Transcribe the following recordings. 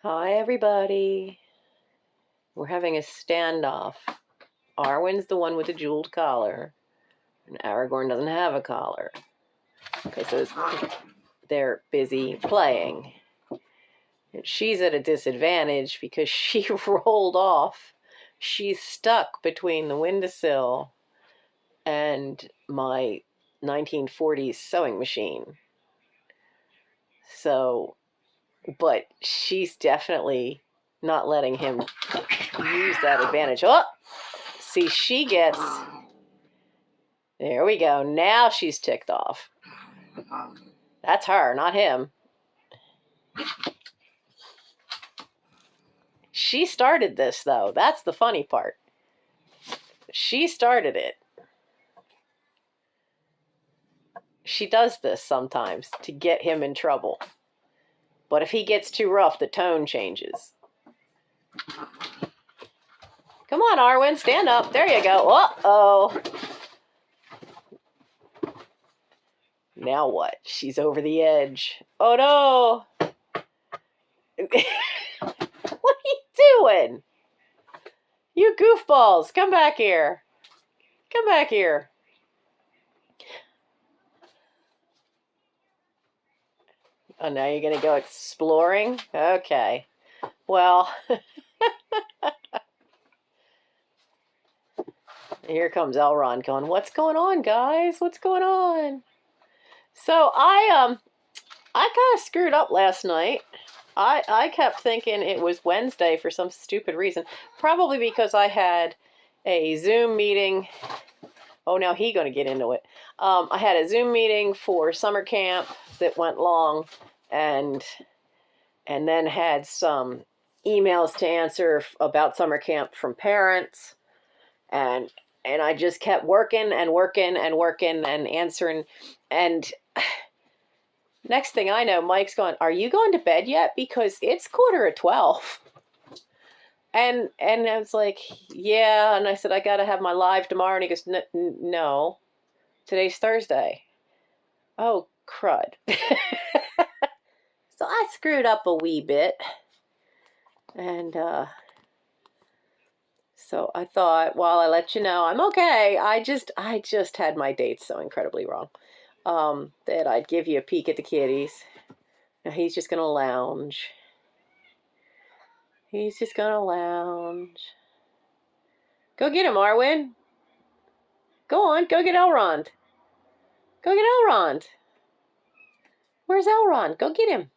Hi, everybody. We're having a standoff. Arwen's the one with the jeweled collar, and Aragorn doesn't have a collar. Okay, so they're busy playing. And she's at a disadvantage because she rolled off. She's stuck between the windowsill and my 1940s sewing machine. So, but she's definitely not letting him use that advantage. Oh! See, she gets... There we go. Now she's ticked off. That's her, not him. She started this, though. That's the funny part. She started it. She does this sometimes to get him in trouble. But if he gets too rough, the tone changes. Come on, Arwen, stand up. There you go. Uh-oh. Now what? She's over the edge. Oh, no. What are you doing? You goofballs, come back here. Come back here. Oh, now you're going to go exploring? Okay. Well, here comes Elrond going, what's going on, guys? What's going on? So I kind of screwed up last night. I kept thinking it was Wednesday for some stupid reason. Probably because I had a Zoom meeting. Oh, now he's going to get into it. I had a Zoom meeting for summer camp that went long, and then had some emails to answer about summer camp from parents, and I just kept working and answering, and next thing I know, Mike's going, are you going to bed yet? Because it's 11:45. And I was like, yeah. And I said, I got to have my live tomorrow. And he goes, no, today's Thursday. Oh, crud. So I screwed up a wee bit. And so I thought, well, I let you know I'm okay. I just had my dates so incredibly wrong. That I'd give you a peek at the kitties. Now he's just going to lounge. He's just going to lounge. Go get him, Arwen. Go on, go get Elrond. Go get Elrond. Where's Elrond? Go get him.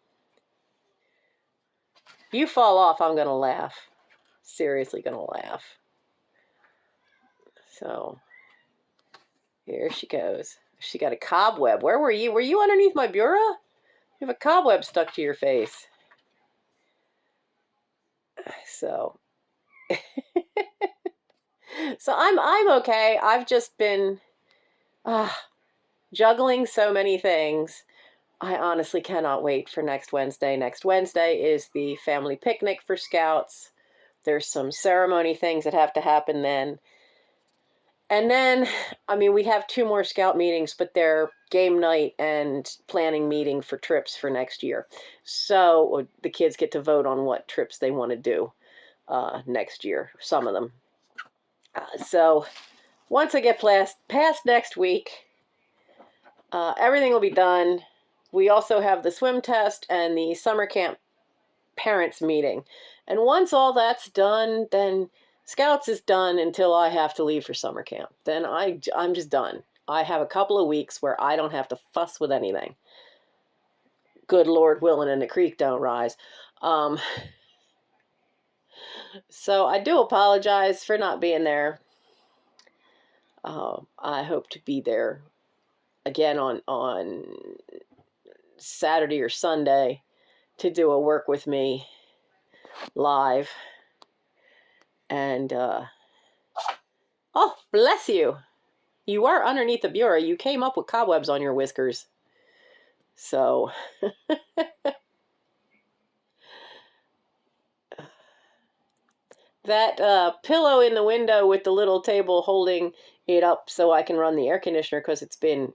You fall off, I'm going to laugh. Seriously going to laugh. So, here she goes. She got a cobweb. Where were you? Were you underneath my bureau? You have a cobweb stuck to your face. So, so I'm okay. I've just been juggling so many things. I honestly cannot wait for next Wednesday. Next Wednesday is the family picnic for Scouts. There's some ceremony things that have to happen then. And then, I mean, we have 2 more Scout meetings, but they're game night and planning meeting for trips for next year. So the kids get to vote on what trips they want to do next year, some of them. So once I get past next week, everything will be done. We also have the swim test and the summer camp parents meeting. And once all that's done, then Scouts is done until I have to leave for summer camp. Then I'm just done. I have a couple of weeks where I don't have to fuss with anything. Good Lord willing and the creek don't rise. So I do apologize for not being there. I hope to be there again on Saturday or Sunday to do a work with me live. And oh, bless you. You are underneath the bureau. You came up with cobwebs on your whiskers. So that pillow in the window with the little table holding it up so I can run the air conditioner because it's been,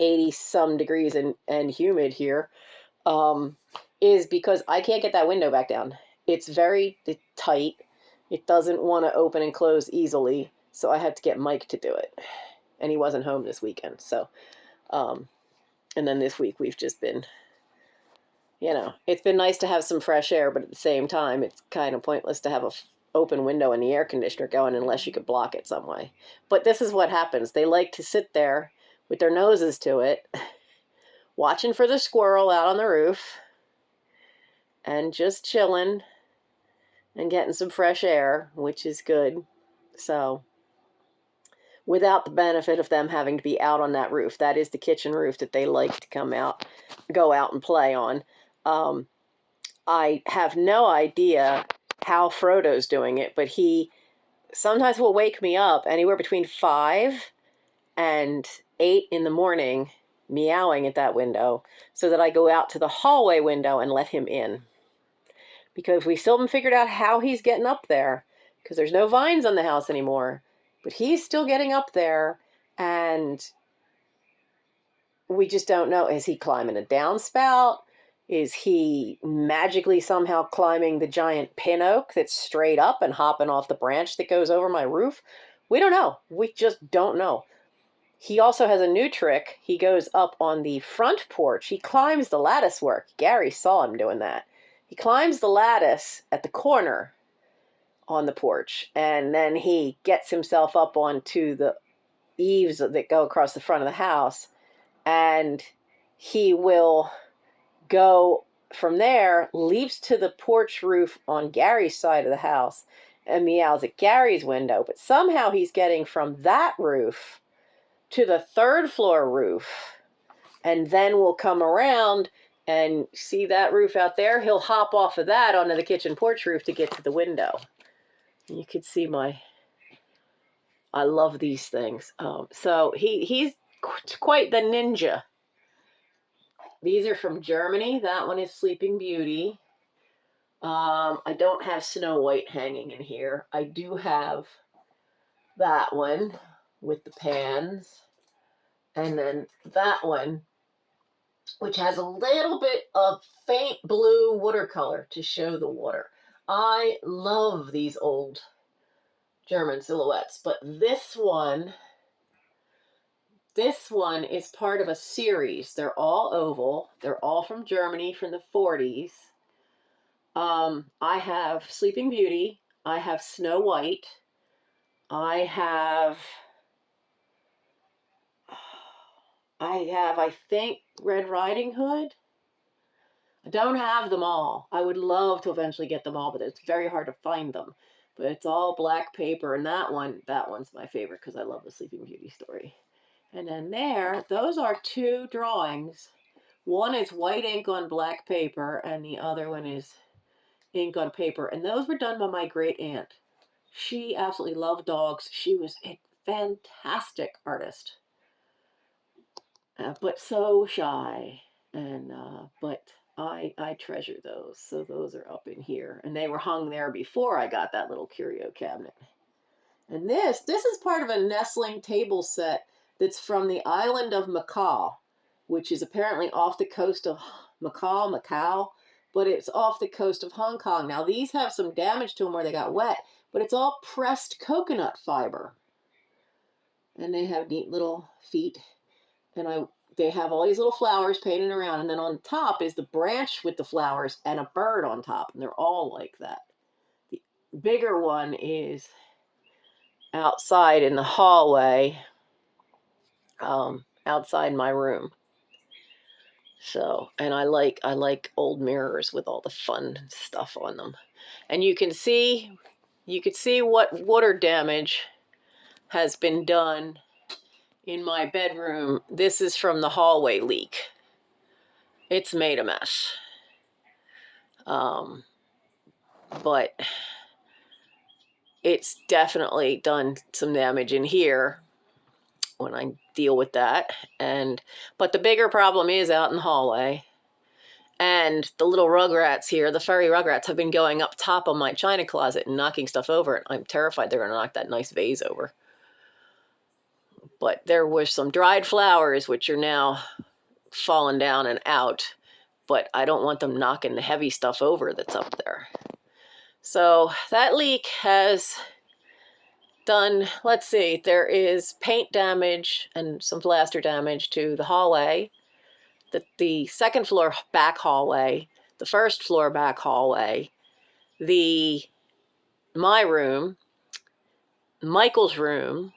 80 some degrees and humid here. is because I can't get that window back down. It's very tight. It doesn't want to open and close easily, so I had to get Mike to do it. And he wasn't home this weekend, so, and then this week we've just been, it's been nice to have some fresh air, but at the same time, it's kind of pointless to have a open window and the air conditioner going unless you could block it some way. But this is what happens. They like to sit there with their noses to it, watching for the squirrel out on the roof, and just chilling and getting some fresh air, which is good. So, without the benefit of them having to be out on that roof. That is the kitchen roof that they like to go out and play on. I have no idea how Frodo's doing it, but he sometimes will wake me up anywhere between 5 and 8 in the morning, meowing at that window, so that I go out to the hallway window and let him in. Because we still haven't figured out how he's getting up there, because there's no vines on the house anymore. But he's still getting up there, and we just don't know. Is he climbing a downspout? Is he magically somehow climbing the giant pin oak that's straight up and hopping off the branch that goes over my roof? We don't know. We just don't know. He also has a new trick. He goes up on the front porch. He climbs the lattice work. Gary saw him doing that. He climbs the lattice at the corner on the porch, and then he gets himself up onto the eaves that go across the front of the house, and he will go from there, leaps to the porch roof on Gary's side of the house, and meows at Gary's window. But somehow he's getting from that roof to the 3rd floor roof, and then we'll come around and see that roof out there. He'll hop off of that onto the kitchen porch roof to get to the window. You could see I love these things. So he's quite the ninja. These are from Germany. That one is Sleeping Beauty. I don't have Snow White hanging in here. I do have that one with the pans. And then that one, which has a little bit of faint blue watercolor to show the water. I love these old German silhouettes, but this one is part of a series. They're all oval. They're all from Germany from the 40s. I have Sleeping Beauty. I have Snow White. I think, Red Riding Hood. I don't have them all. I would love to eventually get them all, but it's very hard to find them. But it's all black paper, and that one's my favorite because I love the Sleeping Beauty story. And then those are 2 drawings. One is white ink on black paper, and the other one is ink on paper. And those were done by my great aunt. She absolutely loved dogs. She was a fantastic artist, but so shy. And but I treasure those. So those are up in here, and they were hung there before I got that little curio cabinet. And this is part of a nestling table set that's from the island of Macau, which is apparently off the coast of Macau, but it's off the coast of Hong Kong. Now, these have some damage to them where they got wet, but it's all pressed coconut fiber. And they have neat little feet, and they have all these little flowers painted around, and then on top is the branch with the flowers and a bird on top, and they're all like that. The bigger one is outside in the hallway, outside my room. So, and I like old mirrors with all the fun stuff on them. And you could see what water damage has been done in my bedroom. This is from the hallway leak. It's made a mess. But it's definitely done some damage in here when I deal with that. But the bigger problem is out in the hallway. And the little rugrats here, the furry rugrats, have been going up top of my china closet and knocking stuff over. And I'm terrified they're going to knock that nice vase over. But there were some dried flowers, which are now fallen down and out. but I don't want them knocking the heavy stuff over that's up there. So that leak has done, let's see, there is paint damage and some plaster damage to the hallway, the second floor back hallway, the first floor back hallway, my room, Michael's room,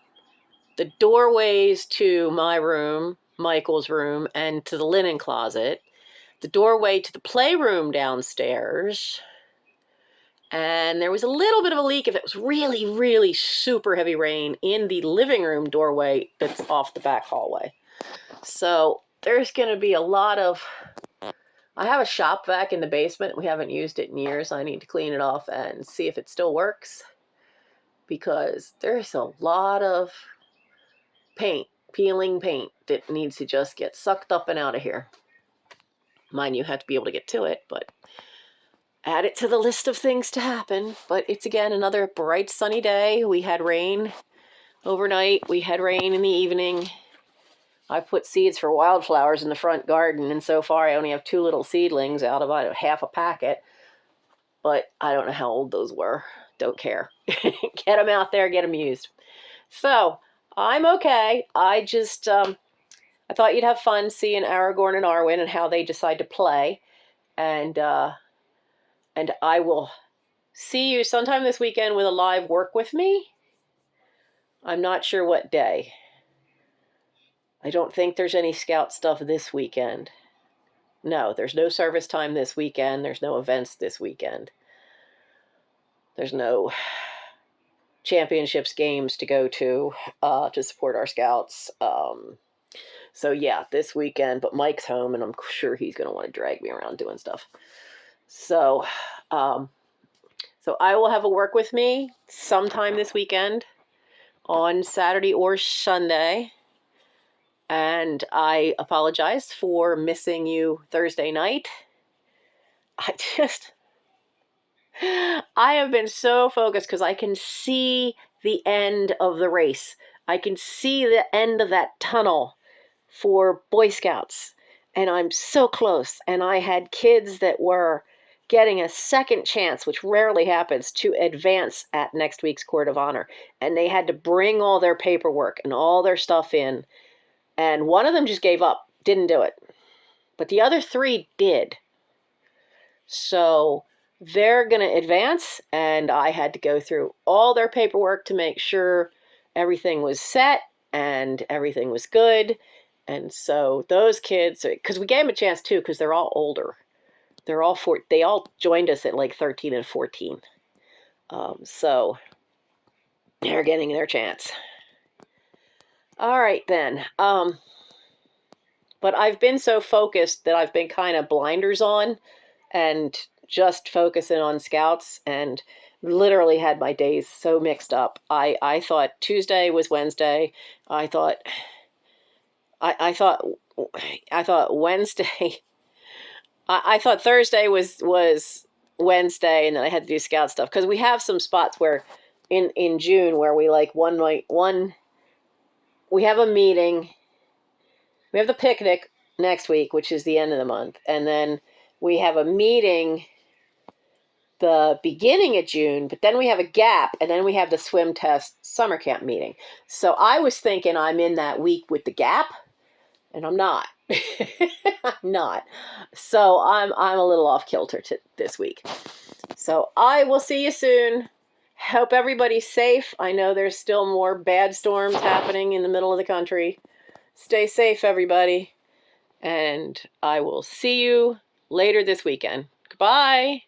the doorways to my room, Michael's room, and to the linen closet, the doorway to the playroom downstairs. And there was a little bit of a leak if it was really, really super heavy rain in the living room doorway that's off the back hallway. So there's going to be a lot of... I have a shop vac in the basement. We haven't used it in years. I need to clean it off and see if it still works, because there's a lot of paint, peeling paint, that needs to just get sucked up and out of here. Mind you, have to be able to get to it, but add it to the list of things to happen. But it's, again, another bright sunny day. We had rain overnight. We had rain in the evening. I put seeds for wildflowers in the front garden, and so far I only have 2 little seedlings out of half a packet. But I don't know how old those were. Don't care. Get them out there, get them used. So I'm okay. I just, I thought you'd have fun seeing Aragorn and Arwen and how they decide to play. And I will see you sometime this weekend with a live work with me. I'm not sure what day. I don't think there's any scout stuff this weekend. No, there's no service time this weekend. There's no events this weekend. There's no championships games to go to support our scouts. So yeah, this weekend, but Mike's home and I'm sure he's going to want to drag me around doing stuff. So I will have a work with me sometime this weekend on Saturday or Sunday. And I apologize for missing you Thursday night. I have been so focused because I can see the end of the race. I can see the end of that tunnel for Boy Scouts. And I'm so close. And I had kids that were getting a second chance, which rarely happens, to advance at next week's Court of Honor. And they had to bring all their paperwork and all their stuff in. And one of them just gave up, didn't do it. But the other 3 did. So they're going to advance, and I had to go through all their paperwork to make sure everything was set and everything was good. And so those kids, because we gave them a chance too, because they're all older. They all joined us at like 13 and 14. So they're getting their chance. All right, then. But I've been so focused that I've been kind of blinders on and just focusing on scouts, and literally had my days so mixed up. I thought Tuesday was Wednesday. I thought Wednesday. I thought Thursday was Wednesday, and then I had to do scout stuff, because we have some spots where in June where we like we have a meeting. We have the picnic next week, which is the end of the month. And then we have a meeting the beginning of June, but then we have a gap, and then we have the swim test summer camp meeting. So I was thinking I'm in that week with the gap, and I'm not. I'm not. So I'm a little off kilter this week. So I will see you soon. Hope everybody's safe. I know there's still more bad storms happening in the middle of the country. Stay safe, everybody. And I will see you later this weekend. Goodbye.